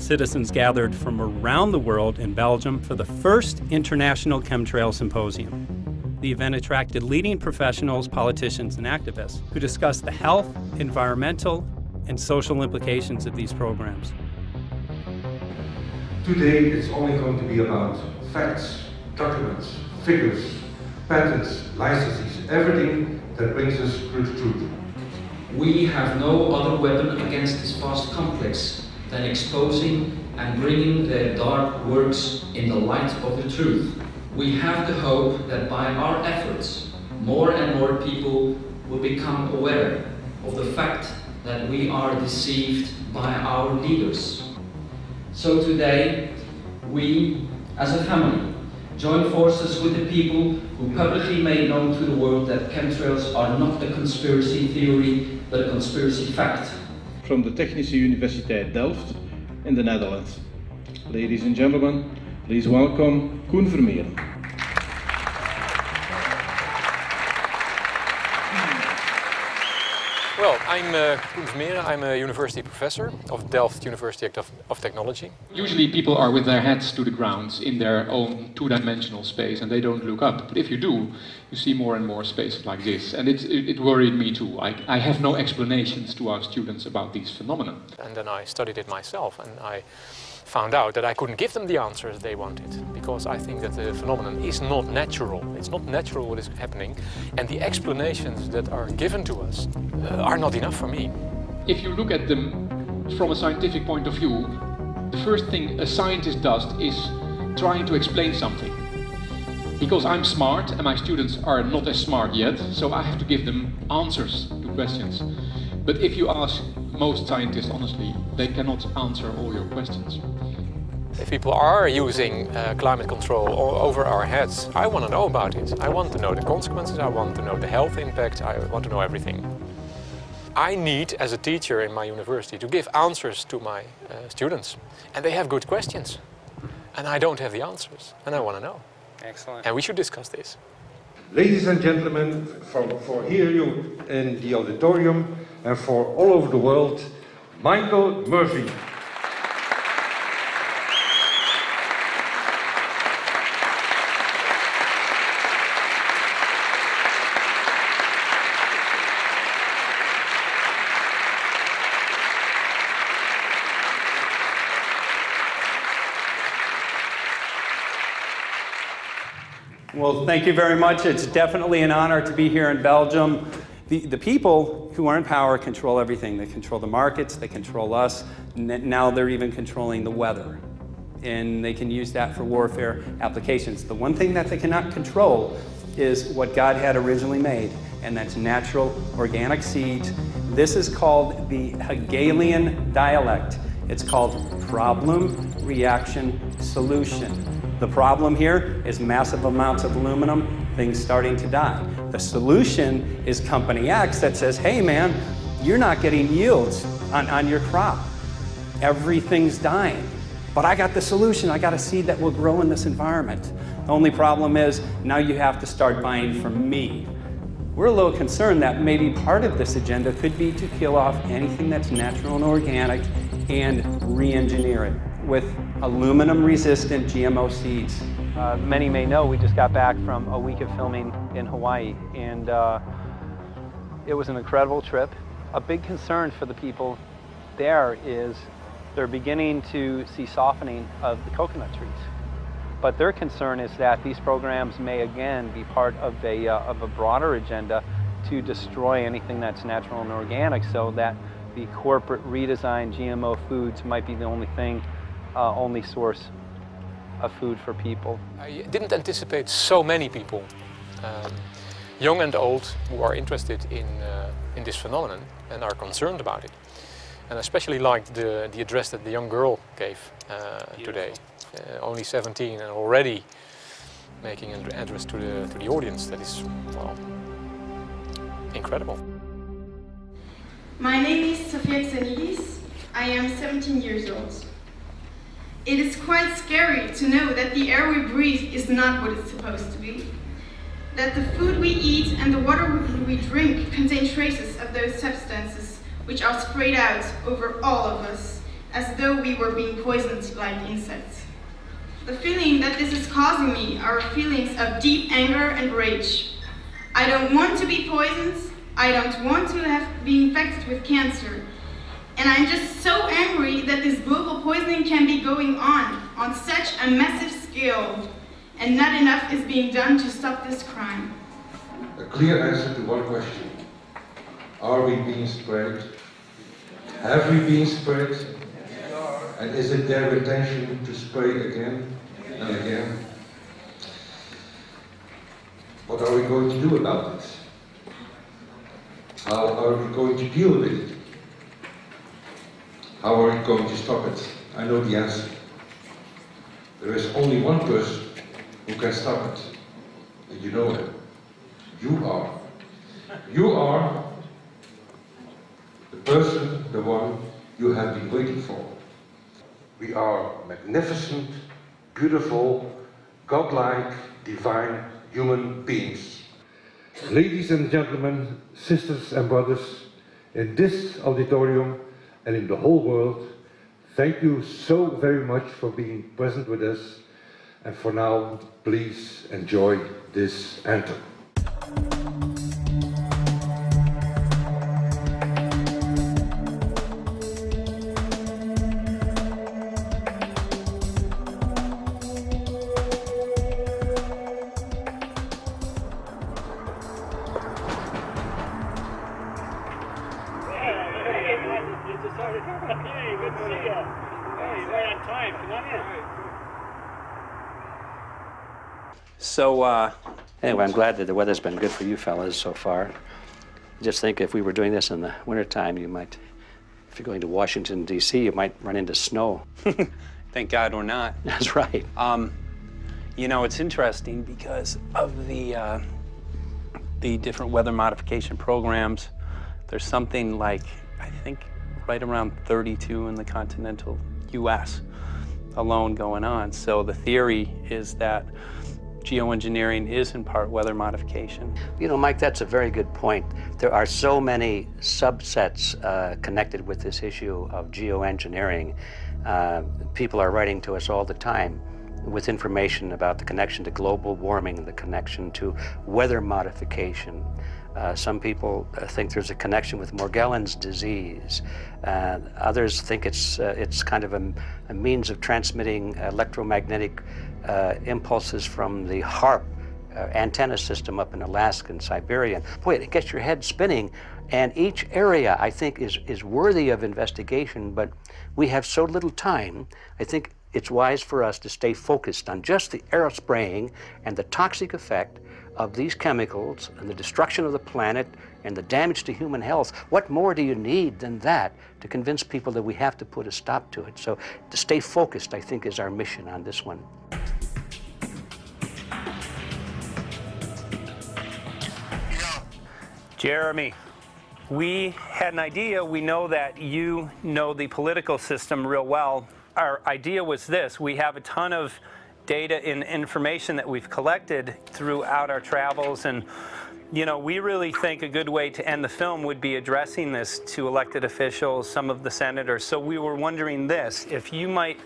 Citizens gathered from around the world in Belgium for the first International Chemtrail Symposium. The event attracted leading professionals, politicians, and activists who discussed the health, environmental, and social implications of these programs. Today it's only going to be about facts, documents, figures, patents, licenses, everything that brings us to the truth. We have no other weapon against this vast complex than exposing and bringing the dark works in the light of the truth. We have the hope that by our efforts, more and more people will become aware of the fact that we are deceived by our leaders. So today, we, as a family, join forces with the people who publicly made known to the world that chemtrails are not a conspiracy theory, but a conspiracy fact. From the Technische Universiteit Delft in the Netherlands. Ladies and gentlemen, please welcome Koen Vermeeren. Well, I'm Koen Vermeeren. I'm a university professor of Delft University of Technology. Usually people are with their heads to the ground in their own two-dimensional space and they don't look up. But if you do, you see more and more spaces like this. And it worried me too. I have no explanations to our students about these phenomena. And then I studied it myself and I found out that I couldn't give them the answers they wanted, because I think that the phenomenon is not natural. It's not natural what is happening, and the explanations that are given to us are not enough for me. If you look at them from a scientific point of view, the first thing a scientist does is trying to explain something. Because I'm smart and my students are not as smart yet, so I have to give them answers to questions. But if you ask most scientists honestly, they cannot answer all your questions. If people are using climate control over our heads, I want to know about it. I want to know the consequences, I want to know the health impact, I want to know everything. I need, as a teacher in my university, to give answers to my students. And they have good questions. And I don't have the answers, and I want to know. Excellent. And we should discuss this. Ladies and gentlemen, for here you in the auditorium and for all over the world, Michael Murphy. Well, thank you very much. It's definitely an honor to be here in Belgium. The people who are in power control everything. They control the markets, they control us. Now they're even controlling the weather. And they can use that for warfare applications. The one thing that they cannot control is what God had originally made, and that's natural organic seeds. This is called the Hegelian dialect. It's called problem, reaction, solution. The problem here is massive amounts of aluminum, things starting to die. The solution is company X that says, hey man, you're not getting yields on your crop. Everything's dying. But I got the solution, I got a seed that will grow in this environment. The only problem is, now you have to start buying from me. We're a little concerned that maybe part of this agenda could be to kill off anything that's natural and organic and re-engineer it with aluminum-resistant GMO seeds. Many may know we just got back from a week of filming in Hawaii, and it was an incredible trip. A big concern for the people there is they're beginning to see softening of the coconut trees. But their concern is that these programs may again be part of a broader agenda to destroy anything that's natural and organic, so that the corporate redesigned GMO foods might be the only source of food for people. I didn't anticipate so many people, young and old, who are interested in this phenomenon and are concerned about it. And I especially liked the address that the young girl gave today. Only 17 and already making an address to the audience. That is, well, incredible. My name is Sofia Xenidis. I am 17 years old. It is quite scary to know that the air we breathe is not what it's supposed to be. That the food we eat and the water we drink contain traces of those substances which are sprayed out over all of us as though we were being poisoned like insects. The feeling that this is causing me are feelings of deep anger and rage. I don't want to be poisoned, I don't want to be infected with cancer, and I'm just so angry that this global poisoning can be going on such a massive scale, and not enough is being done to stop this crime. A clear answer to one question. Are we being sprayed? Have we been sprayed? And is it their intention to spray again and again? What are we going to do about it? How are we going to deal with it? How are we going to stop it? I know the answer. There is only one person who can stop it. And you know him. You are. You are the person, the one you have been waiting for. We are magnificent, beautiful, godlike, divine human beings. Ladies and gentlemen, sisters and brothers, in this auditorium and in the whole world, thank you so very much for being present with us. And for now, please enjoy this anthem. Hey, good to see you. Hey, right on time. Come on in. So, anyway, I'm glad that the weather's been good for you fellas so far. Just think if we were doing this in the wintertime, you might, if you're going to Washington, D.C., you might run into snow. thank God we're not. That's right. You know, it's interesting because of the different weather modification programs. There's something like, I think, right around 32 in the continental U.S. alone going on. So the theory is that geoengineering is in part weather modification. You know, Mike, that's a very good point. There are so many subsets connected with this issue of geoengineering. People are writing to us all the time with information about the connection to global warming, the connection to weather modification. Some people think there's a connection with Morgellons disease. Others think it's kind of a means of transmitting electromagnetic impulses from the HARP antenna system up in Alaska and Siberia. Boy, it gets your head spinning. And each area, I think, is worthy of investigation, but we have so little time. I think it's wise for us to stay focused on just the aerospraying and the toxic effect of these chemicals and the destruction of the planet and the damage to human health. What more do you need than that to convince people that we have to put a stop to it? So to stay focused, I think, is our mission on this one. Jeremy, we had an idea. We know that you know the political system real well. Our idea was this. We have a ton of data and information that we've collected throughout our travels, and you know, we really think a good way to end the film would be addressing this to elected officials, some of the senators. So we were wondering this, if you might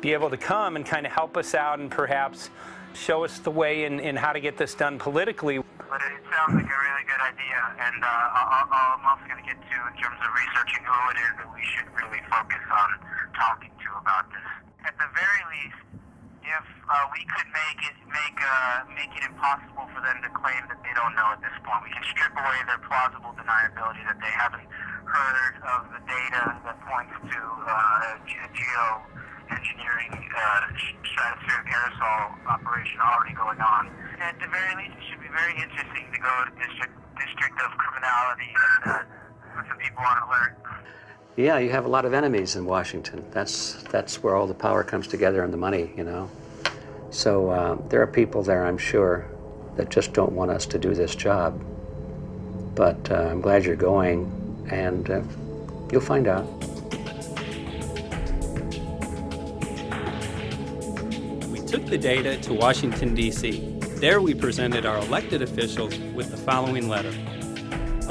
be able to come and kind of help us out and perhaps show us the way in how to get this done politically. But it sounds like a really good idea, and I'm also going to get to, in terms of researching who it is that we should really focus on talking to about this. At the very least, if we could make it impossible for them to claim that they don't know at this point, we can strip away their plausible deniability that they haven't heard of the data that points to geo-engineering stratospheric aerosol operation already going on. At the very least, it should be very interesting to go to District of Criminality and put some people on alert. Yeah, you have a lot of enemies in Washington. That's where all the power comes together and the money, you know. So there are people there, I'm sure, that just don't want us to do this job. But I'm glad you're going, and you'll find out. We took the data to Washington, D.C. There we presented our elected officials with the following letter.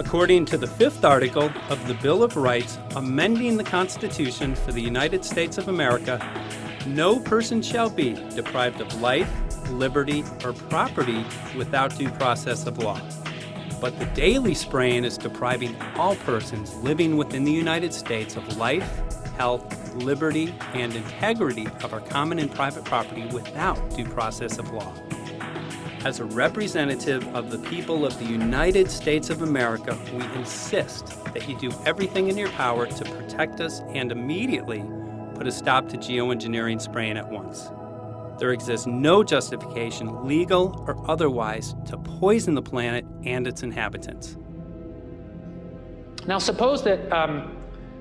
According to the 5th article of the Bill of Rights, amending the Constitution for the United States of America, no person shall be deprived of life, liberty, or property without due process of law. But the daily spraying is depriving all persons living within the United States of life, health, liberty, and integrity of our common and private property without due process of law. As a representative of the people of the United States of America, we insist that you do everything in your power to protect us and immediately put a stop to geoengineering spraying at once. There exists no justification, legal or otherwise, to poison the planet and its inhabitants. Now suppose that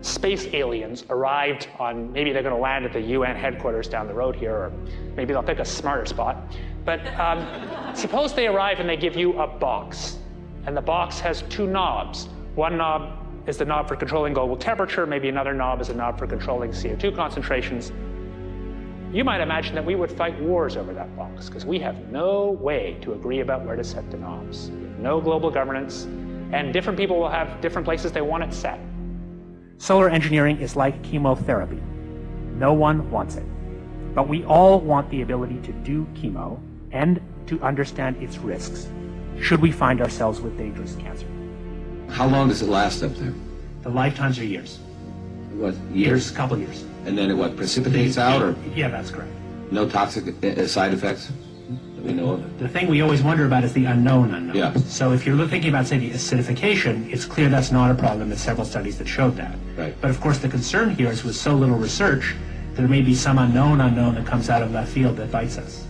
space aliens arrived on, maybe they're going to land at the UN headquarters down the road here, or maybe they'll pick a smarter spot. But suppose they arrive and they give you a box, and the box has 2 knobs. One knob is the knob for controlling global temperature, maybe another knob is a knob for controlling CO2 concentrations. You might imagine that we would fight wars over that box, because we have no way to agree about where to set the knobs. No global governance, and different people will have different places they want it set. Solar engineering is like chemotherapy. No one wants it. But we all want the ability to do chemo and to understand its risks, should we find ourselves with dangerous cancer. How long does it last up there? The lifetimes are years. What, years? A couple years. And then it what, precipitates out, or? Yeah, that's correct. No toxic side effects that we know of? The thing we always wonder about is the unknown unknown. Yeah. So if you're thinking about, say, the acidification, it's clear that's not a problem. There's several studies that showed that. Right. But of course the concern here is with so little research, there may be some unknown that comes out of left field that bites us.